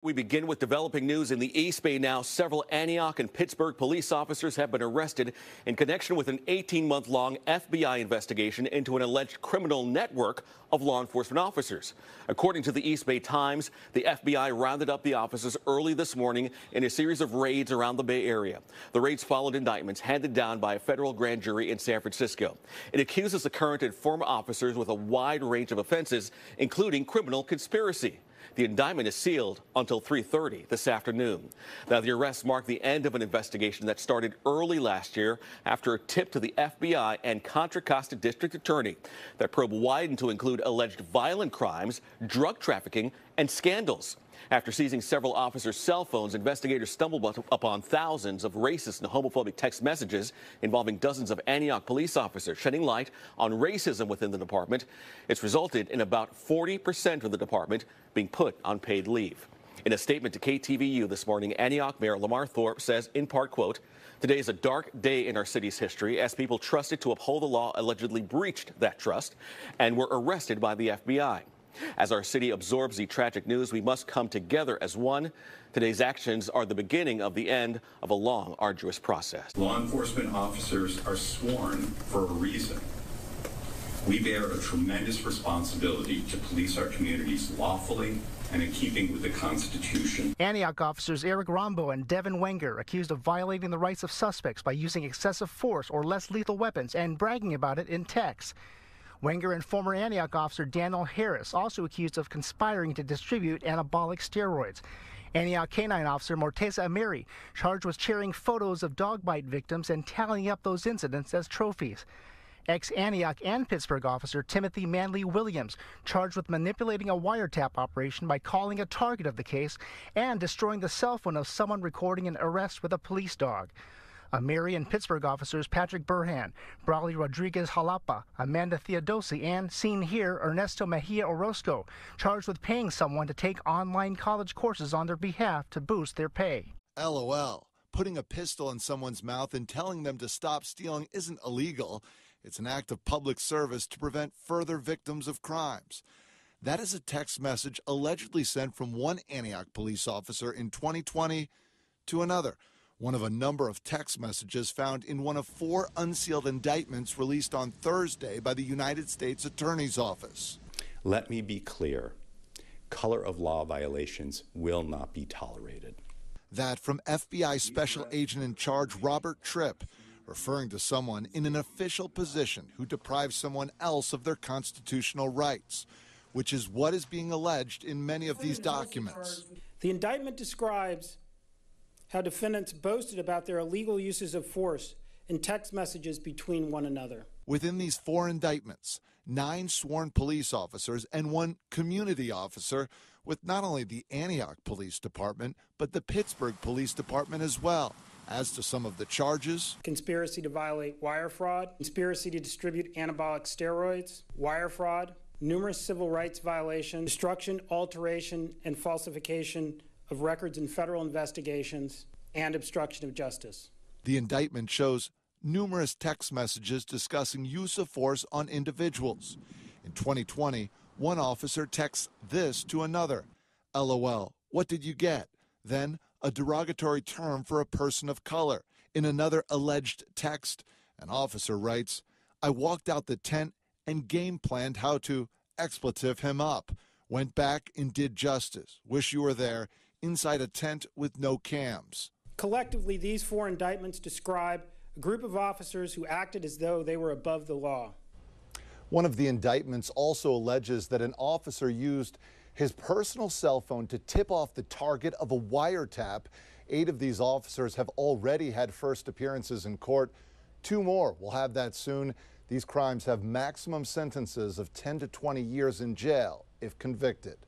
We begin with developing news in the East Bay now. Several Antioch and Pittsburgh police officers have been arrested in connection with an 18-month-long FBI investigation into an alleged criminal network of law enforcement officers. According to the East Bay Times, the FBI rounded up the officers early this morning in a series of raids around the Bay Area. The raids followed indictments handed down by a federal grand jury in San Francisco. It accuses the current and former officers with a wide range of offenses, including criminal conspiracy. The indictment is sealed until 3:30 this afternoon. Now, the arrests mark the end of an investigation that started early last year after a tip to the FBI and Contra Costa District Attorney. That probe widened to include alleged violent crimes, drug trafficking, and scandals. After seizing several officers' cell phones, investigators stumbled upon thousands of racist and homophobic text messages involving dozens of Antioch police officers, shedding light on racism within the department. It's resulted in about 40% of the department being put on paid leave. In a statement to KTVU this morning, Antioch Mayor Lamar Thorpe says, in part, quote, "Today is a dark day in our city's history as people trusted to uphold the law allegedly breached that trust and were arrested by the FBI. As our city absorbs the tragic news, we must come together as one. Today's actions are the beginning of the end of a long, arduous process." Law enforcement officers are sworn for a reason. We bear a tremendous responsibility to police our communities lawfully and in keeping with the Constitution. Antioch officers Eric Rombo and Devin Wenger accused of violating the rights of suspects by using excessive force or less lethal weapons and bragging about it in texts. Wenger and former Antioch officer Daniel Harris also accused of conspiring to distribute anabolic steroids. Antioch Canine officer Morteza Amiri charged with sharing photos of dog bite victims and tallying up those incidents as trophies. Ex-Antioch and Pittsburgh officer Timothy Manley Williams charged with manipulating a wiretap operation by calling a target of the case and destroying the cell phone of someone recording an arrest with a police dog. Amiri and Pittsburgh officers Patrick Burhan, Brawley Rodriguez Jalapa, Amanda Theodosi, and, seen here, Ernesto Mejia Orozco, charged with paying someone to take online college courses on their behalf to boost their pay. LOL. Putting a pistol in someone's mouth and telling them to stop stealing isn't illegal. It's an act of public service to prevent further victims of crimes. That is a text message allegedly sent from one Antioch police officer in 2020 to another. One of a number of text messages found in one of 4 unsealed indictments released on Thursday by the United States Attorney's Office. Let me be clear. Color of law violations will not be tolerated. That from FBI Special Agent in Charge Robert Tripp, referring to someone in an official position who deprives someone else of their constitutional rights, which is what is being alleged in many of these documents. The indictment describes how defendants boasted about their illegal uses of force in text messages between one another. Within these 4 indictments, 9 sworn police officers and 1 community officer with not only the Antioch Police Department, but the Pittsburgh Police Department as well. As to some of the charges: conspiracy to violate wire fraud, conspiracy to distribute anabolic steroids, wire fraud, numerous civil rights violations, destruction, alteration, and falsification of records in federal investigations, and obstruction of justice. The indictment shows numerous text messages discussing use of force on individuals. In 2020, one officer texts this to another: "LOL, what did you get?" Then a derogatory term for a person of color. In another alleged text, an officer writes, "I walked out the tent and game planned how to expletive him up. Went back and did justice. Wish you were there. Inside a tent with no cams." Collectively, these 4 indictments describe a group of officers who acted as though they were above the law. One of the indictments also alleges that an officer used his personal cell phone to tip off the target of a wiretap. 8 of these officers have already had first appearances in court. 2 more will have that soon. These crimes have maximum sentences of 10 to 20 years in jail if convicted.